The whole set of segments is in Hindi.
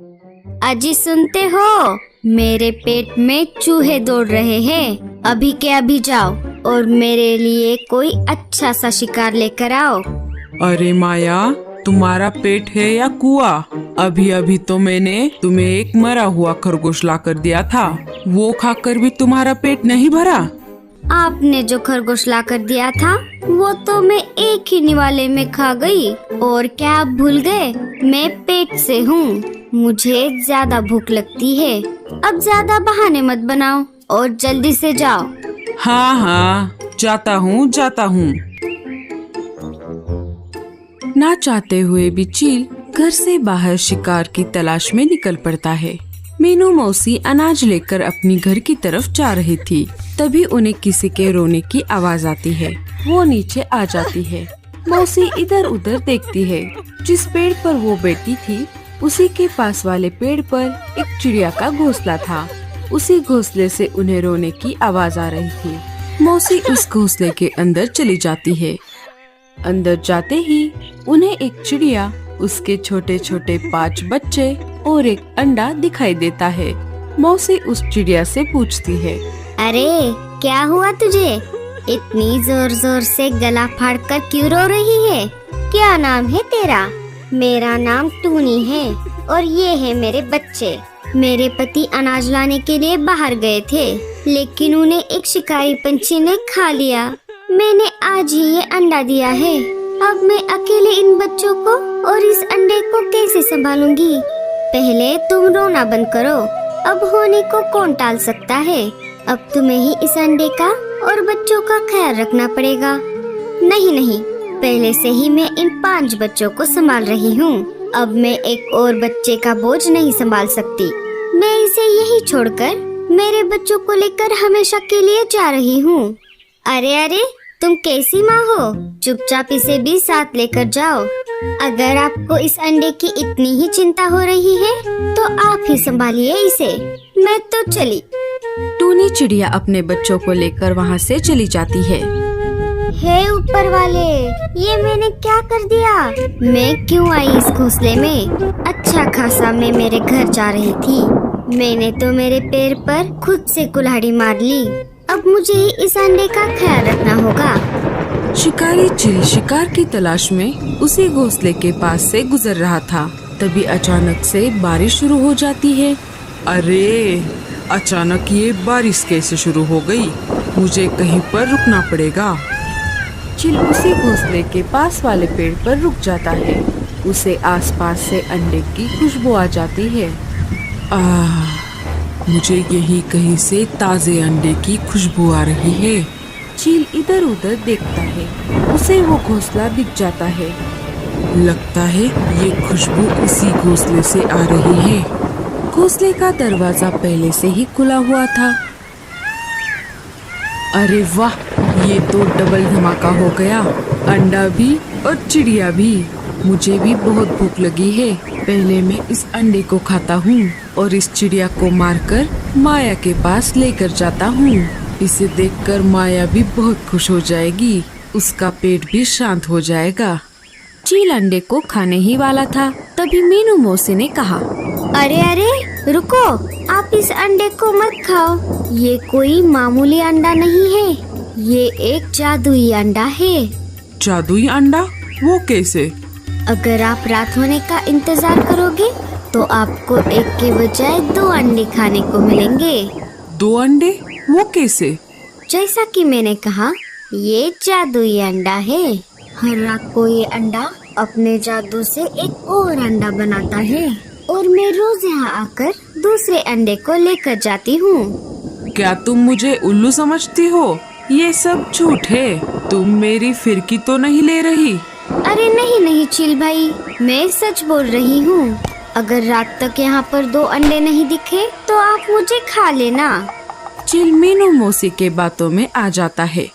अजी सुनते हो, मेरे पेट में चूहे दौड़ रहे हैं। अभी के अभी जाओ और मेरे लिए कोई अच्छा सा शिकार लेकर आओ। अरे माया, तुम्हारा पेट है या कुआं? अभी अभी तो मैंने तुम्हें एक मरा हुआ खरगोश लाकर दिया था, वो खाकर भी तुम्हारा पेट नहीं भरा। आपने जो खरगोश लाकर दिया था वो तो मैं एक ही निवाले में खा गई। और क्या आप भूल गए, मैं पेट से हूँ, मुझे ज्यादा भूख लगती है। अब ज्यादा बहाने मत बनाओ और जल्दी से जाओ। हाँ हाँ, जाता हूँ। ना चाहते हुए भी चील घर से बाहर शिकार की तलाश में निकल पड़ता है। मीनू मौसी अनाज लेकर अपनी घर की तरफ जा रही थी। तभी उन्हें किसी के रोने की आवाज आती है। वो नीचे आ जाती है। मौसी इधर उधर देखती है। जिस पेड़ पर वो बैठी थी उसी के पास वाले पेड़ पर एक चिड़िया का घोंसला था। उसी घोंसले से उन्हें रोने की आवाज आ रही थी। मौसी उस घोंसले के अंदर चली जाती है। अंदर जाते ही उन्हें एक चिड़िया, उसके छोटे छोटे 5 बच्चे और एक अंडा दिखाई देता है। मौसी उस चिड़िया से पूछती है, अरे क्या हुआ तुझे? इतनी जोर जोर से गला फाड़कर क्यों रो रही है? क्या नाम है तेरा? मेरा नाम टूनी है और ये है मेरे बच्चे। मेरे पति अनाज लाने के लिए बाहर गए थे, लेकिन उन्हें एक शिकारी पंछी ने खा लिया। मैंने आज ही ये अंडा दिया है। अब मैं अकेले इन बच्चों को और इस अंडे को कैसे संभालूंगी? पहले तुम रोना बंद करो। अब होने को कौन टाल सकता है? अब तुम्हें ही इस अंडे का और बच्चों का ख्याल रखना पड़ेगा। नहीं, पहले से ही मैं इन 5 बच्चों को संभाल रही हूँ। अब मैं एक और बच्चे का बोझ नहीं संभाल सकती। मैं इसे यही छोड़कर मेरे बच्चों को लेकर हमेशा के लिए जा रही हूँ। अरे तुम कैसी माँ हो? चुपचाप इसे भी साथ लेकर जाओ। अगर आपको इस अंडे की इतनी ही चिंता हो रही है तो आप ही संभालिए इसे। मैं तो चली। टूनी चिड़िया अपने बच्चों को लेकर वहाँ से चली जाती है। हे ऊपर वाले, ये मैंने क्या कर दिया? मैं क्यों आई इस घोंसले में? अच्छा खासा मैं मेरे घर जा रही थी। मैंने तो मेरे पैर पर खुद से कुल्हाड़ी मार ली। अब मुझे ही इस अंडे का ख्याल रखना होगा। शिकारी चील शिकार की तलाश में उसी घोंसले के पास से गुजर रहा था। तभी अचानक से बारिश शुरू हो जाती है। अरे अचानक ये बारिश कैसे शुरू हो गई? मुझे कहीं पर रुकना पड़ेगा। चील उसी घोंसले के पास वाले पेड़ पर रुक जाता है। उसे आसपास से अंडे की खुशबू आ जाती है। मुझे यही कहीं से ताजे अंडे की खुशबू आ रही है। चील इधर उधर देखता है। उसे वो घोंसला दिख जाता है। लगता है ये खुशबू इसी घोंसले से आ रही है। घोंसले का दरवाजा पहले से ही खुला हुआ था। अरे वाह, ये तो डबल धमाका हो गया। अंडा भी और चिड़िया भी। मुझे भी बहुत भूख लगी है। पहले मैं इस अंडे को खाता हूँ और इस चिड़िया को मारकर माया के पास लेकर जाता हूँ। इसे देखकर माया भी बहुत खुश हो जाएगी। उसका पेट भी शांत हो जाएगा। चील अंडे को खाने ही वाला था। तभी मीनू मौसी ने कहा, अरे रुको, आप इस अंडे को मत खाओ। ये कोई मामूली अंडा नहीं है, ये एक जादुई अंडा है। जादुई अंडा? वो कैसे? अगर आप रात होने का इंतजार करोगे तो आपको एक के बजाय 2 अंडे खाने को मिलेंगे। 2 अंडे? वो कैसे? जैसा कि मैंने कहा, ये जादुई अंडा है। हर रात को ये अंडा अपने जादू से एक और अंडा बनाता है और मैं रोज यहाँ आकर दूसरे अंडे को लेकर जाती हूँ। क्या तुम मुझे उल्लू समझती हो? ये सब झूठ है। तुम मेरी फिरकी तो नहीं ले रही? अरे नहीं चील भाई, मैं सच बोल रही हूँ। अगर रात तक यहाँ पर 2 अंडे नहीं दिखे तो आप मुझे खा लेना। चील मीनू मौसी के बातों में आ जाता है।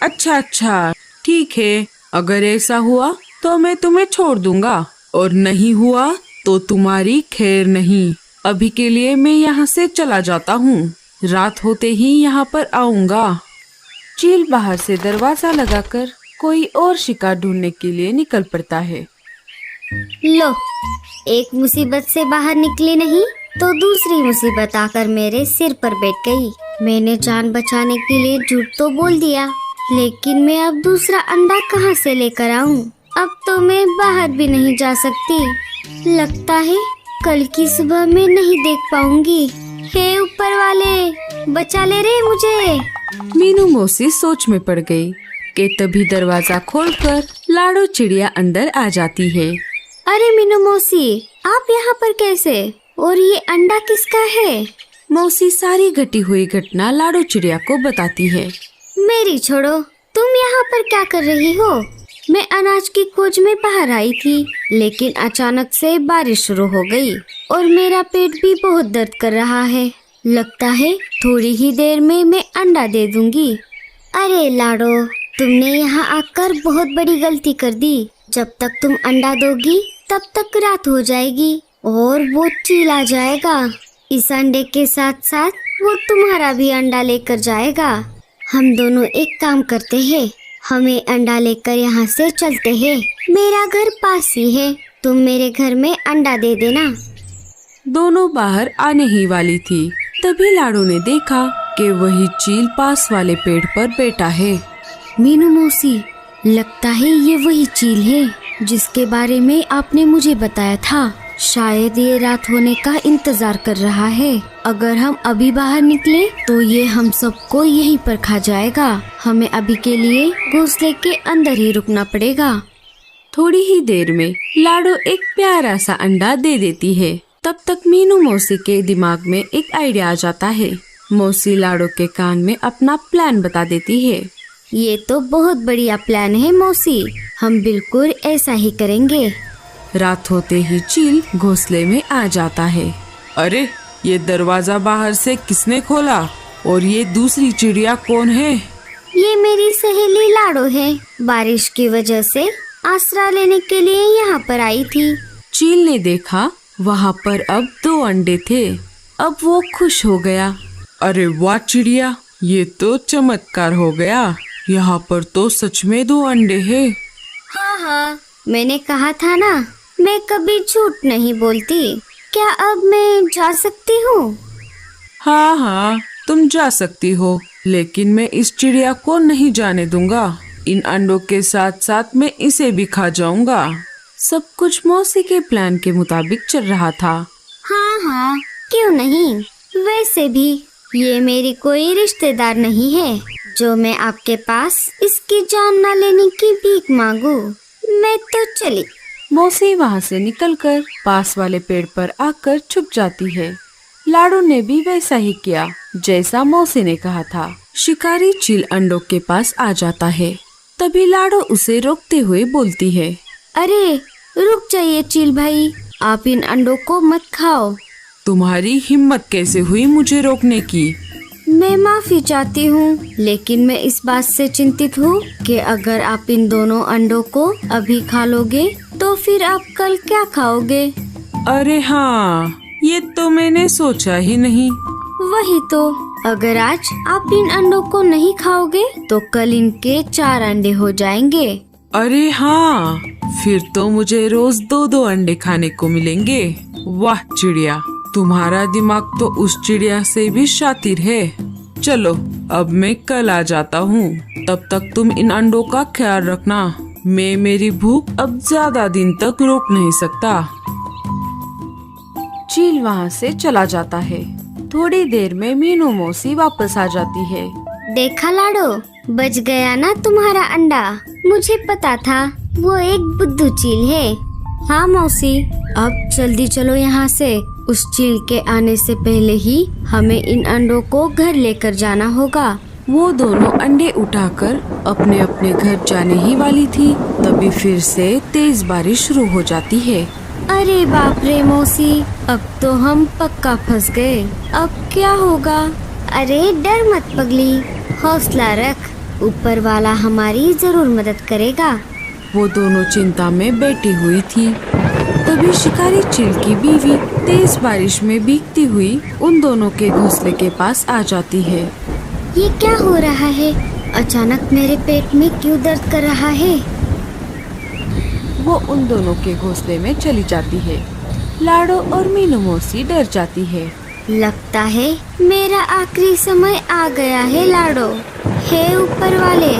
अच्छा, ठीक है। अगर ऐसा हुआ तो मैं तुम्हें छोड़ दूंगा, और नहीं हुआ तो तुम्हारी खैर नहीं। अभी के लिए मैं यहाँ से चला जाता हूँ। रात होते ही यहाँ पर आऊँगा। चील बाहर से दरवाजा लगाकर कोई और शिकार ढूंढने के लिए निकल पड़ता है। लो, एक मुसीबत से बाहर निकली नहीं तो दूसरी मुसीबत आकर मेरे सिर पर बैठ गई। मैंने जान बचाने के लिए झूठ तो बोल दिया, लेकिन मैं अब दूसरा अंडा कहाँ से लेकर आऊँ? अब तो मैं बाहर भी नहीं जा सकती। लगता है कल की सुबह मैं नहीं देख पाऊंगी। हे ऊपर वाले, बचा ले रे मुझे। मीनू मौसी सोच में पड़ गई कि तभी दरवाजा खोलकर लाडो चिड़िया अंदर आ जाती है। अरे मीनू मौसी, आप यहाँ पर कैसे? और ये अंडा किसका है? मौसी सारी घटी हुई घटना लाडो चिड़िया को बताती है। मेरी छोड़ो, तुम यहाँ पर क्या कर रही हो? मैं अनाज की खोज में बाहर आई थी, लेकिन अचानक से बारिश शुरू हो गई और मेरा पेट भी बहुत दर्द कर रहा है। लगता है थोड़ी ही देर में मैं अंडा दे दूंगी। अरे लाडो, तुमने यहाँ आकर बहुत बड़ी गलती कर दी। जब तक तुम अंडा दोगी तब तक रात हो जाएगी और वो चील आ जाएगा। इस अंडे के साथ साथ वो तुम्हारा भी अंडा लेकर जाएगा। हम दोनों एक काम करते हैं, हमें अंडा लेकर यहाँ से चलते हैं। मेरा घर पास ही है, तुम मेरे घर में अंडा दे देना। दोनों बाहर आने ही वाली थी, तभी लाडो ने देखा कि वही चील पास वाले पेड़ पर बैठा है। मीनू मौसी, लगता है ये वही चील है जिसके बारे में आपने मुझे बताया था। शायद ये रात होने का इंतजार कर रहा है। अगर हम अभी बाहर निकले तो ये हम सबको यहीं पर खा जाएगा। हमें अभी के लिए घोंसले के अंदर ही रुकना पड़ेगा। थोड़ी ही देर में लाडो एक प्यारा सा अंडा दे देती है। तब तक मीनू मौसी के दिमाग में एक आइडिया आ जाता है। मौसी लाडो के कान में अपना प्लान बता देती है। ये तो बहुत बढ़िया प्लान है मौसी, हम बिल्कुल ऐसा ही करेंगे। रात होते ही चील घोंसले में आ जाता है। अरे, ये दरवाजा बाहर से किसने खोला? और ये दूसरी चिड़िया कौन है? ये मेरी सहेली लाडो है। बारिश की वजह से आसरा लेने के लिए यहाँ पर आई थी। चील ने देखा वहाँ पर अब 2 अंडे थे। अब वो खुश हो गया। अरे वाह चिड़िया, ये तो चमत्कार हो गया। यहाँ पर तो सच में 2 अंडे हैं। हाँ, मैंने कहा था ना, मैं कभी झूठ नहीं बोलती। क्या अब मैं जा सकती हूँ? हाँ, तुम जा सकती हो, लेकिन मैं इस चिड़िया को नहीं जाने दूंगा। इन अंडों के साथ साथ मैं इसे भी खा जाऊंगा। सब कुछ मौसी के प्लान के मुताबिक चल रहा था। हाँ, क्यों नहीं। वैसे भी ये मेरी कोई रिश्तेदार नहीं है जो मैं आपके पास इसकी जान न लेने की भीख मांगू। मैं तो चली। मौसी वहाँ से निकलकर पास वाले पेड़ पर आकर छुप जाती है। लाडो ने भी वैसा ही किया जैसा मौसी ने कहा था। शिकारी चील अंडों के पास आ जाता है। तभी लाडो उसे रोकते हुए बोलती है। अरे रुक जाइए चील भाई, आप इन अंडों को मत खाओ। तुम्हारी हिम्मत कैसे हुई मुझे रोकने की? मैं माफी चाहती हूँ, लेकिन मैं इस बात से चिंतित हूँ कि अगर आप इन दोनों अंडों को अभी खा लोगे तो फिर आप कल क्या खाओगे? अरे हाँ, ये तो मैंने सोचा ही नहीं। वही तो, अगर आज आप इन अंडों को नहीं खाओगे तो कल इनके 4 अंडे हो जाएंगे। अरे हाँ, फिर तो मुझे रोज 2-2 अंडे खाने को मिलेंगे। वाह चिड़िया, तुम्हारा दिमाग तो उस चिड़िया से भी शातिर है। चलो, अब मैं कल आ जाता हूँ। तब तक तुम इन अंडों का ख्याल रखना। मैं मेरी भूख अब ज्यादा दिन तक रोक नहीं सकता। चील वहाँ से चला जाता है। थोड़ी देर में मीनू मौसी वापस आ जाती है। देखा लाडो, बच गया ना तुम्हारा अंडा। मुझे पता था वो एक बुद्धू चील है। हाँ मौसी, अब जल्दी चलो यहाँ से। उस चील के आने से पहले ही हमें इन अंडों को घर लेकर जाना होगा। वो दोनों अंडे उठाकर अपने अपने घर जाने ही वाली थी, तभी फिर से तेज बारिश शुरू हो जाती है। अरे बाप रे मौसी, अब तो हम पक्का फंस गए। अब क्या होगा? अरे डर मत पगली, हौसला रख, ऊपर वाला हमारी जरूर मदद करेगा। वो दोनों चिंता में बैठी हुई थी। तभी शिकारी चील की बीवी तेज बारिश में भीगती हुई उन दोनों के घोंसले के पास आ जाती है। ये क्या हो रहा है? अचानक मेरे पेट में क्यों दर्द कर रहा है? वो उन दोनों के घोंसले में चली जाती है। लाडो और मीनू मौसी डर जाती है। लगता है मेरा आखिरी समय आ गया है लाडो। हे ऊपर वाले,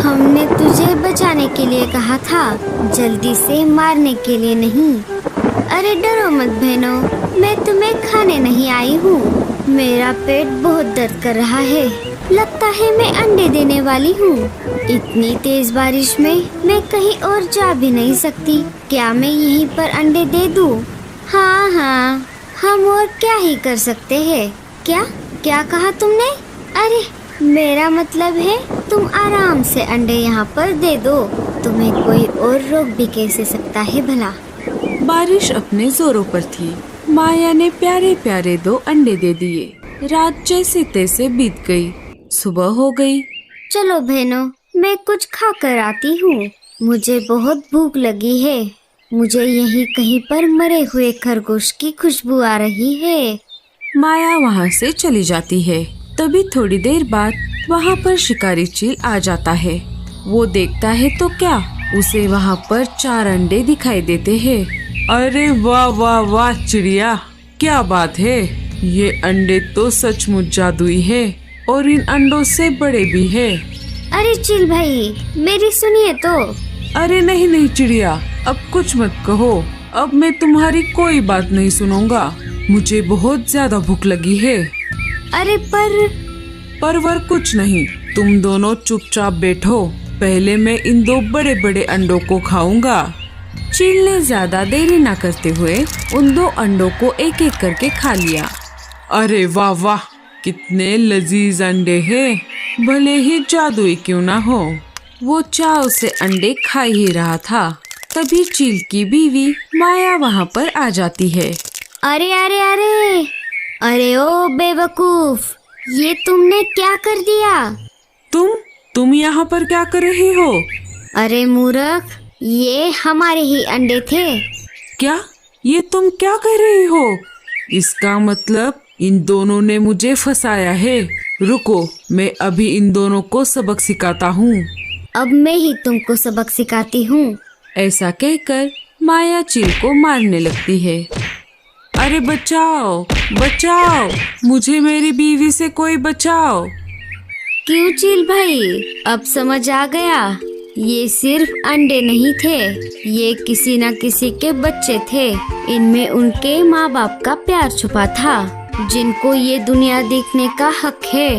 हमने तुझे बचाने के लिए कहा था, जल्दी से मारने के लिए नहीं। अरे डरो मत बहनों, मैं तुम्हें खाने नहीं आई हूँ। मेरा पेट बहुत दर्द कर रहा है। लगता है मैं अंडे देने वाली हूँ। इतनी तेज बारिश में मैं कहीं और जा भी नहीं सकती। क्या मैं यहीं पर अंडे दे दूँ? हाँ हाँ, हम और क्या ही कर सकते हैं। क्या क्या कहा तुमने? अरे मेरा मतलब है तुम आराम से अंडे यहाँ पर दे दो। तुम्हें कोई और रोक भी कैसे सकता है भला। बारिश अपने जोरों पर थी। माया ने प्यारे प्यारे 2 अंडे दे दिए। रात जैसे तैसे बीत गई। सुबह हो गई। चलो बहनों, मैं कुछ खा कर आती हूँ। मुझे बहुत भूख लगी है। मुझे यहीं कहीं पर मरे हुए खरगोश की खुशबू आ रही है। माया वहाँ से चली जाती है। तभी थोड़ी देर बाद वहाँ पर शिकारी चील आ जाता है। वो देखता है तो क्या, उसे वहाँ पर 4 अंडे दिखाई देते हैं। अरे वाह वाह वाह चिड़िया, क्या बात है। ये अंडे तो सचमुच जादुई है और इन अंडों से बड़े भी है। अरे चील भाई, मेरी सुनिए तो। अरे नहीं नहीं चिड़िया, अब कुछ मत कहो। अब मैं तुम्हारी कोई बात नहीं सुनूंगा। मुझे बहुत ज्यादा भूख लगी है। अरे पर कुछ नहीं, तुम दोनों चुपचाप बैठो। पहले मैं इन 2 बड़े बड़े अंडों को खाऊंगा। चील ने ज्यादा देरी न करते हुए उन 2 अंडों को एक एक करके खा लिया। अरे वाह वाह, कितने लजीज अंडे हैं, भले ही जादुई क्यों ना हो। वो चाव से अंडे खा ही रहा था। तभी चील की बीवी माया वहाँ पर आ जाती है। अरे अरे अरे अरे ओ बेवकूफ, ये तुमने क्या कर दिया? तुम यहाँ पर क्या कर रही हो? अरे मूर्ख, ये हमारे ही अंडे थे। क्या? ये तुम क्या कह रही हो? इसका मतलब इन दोनों ने मुझे फंसाया है। रुको, मैं अभी इन दोनों को सबक सिखाता हूँ। अब मैं ही तुमको सबक सिखाती हूँ। ऐसा कहकर माया चील को मारने लगती है। अरे बचाओ बचाओ, मुझे मेरी बीवी से कोई बचाओ। क्यों चील भाई, अब समझ आ गया? ये सिर्फ अंडे नहीं थे, ये किसी न किसी के बच्चे थे। इनमें उनके माँ बाप का प्यार छुपा था, जिनको ये दुनिया देखने का हक है।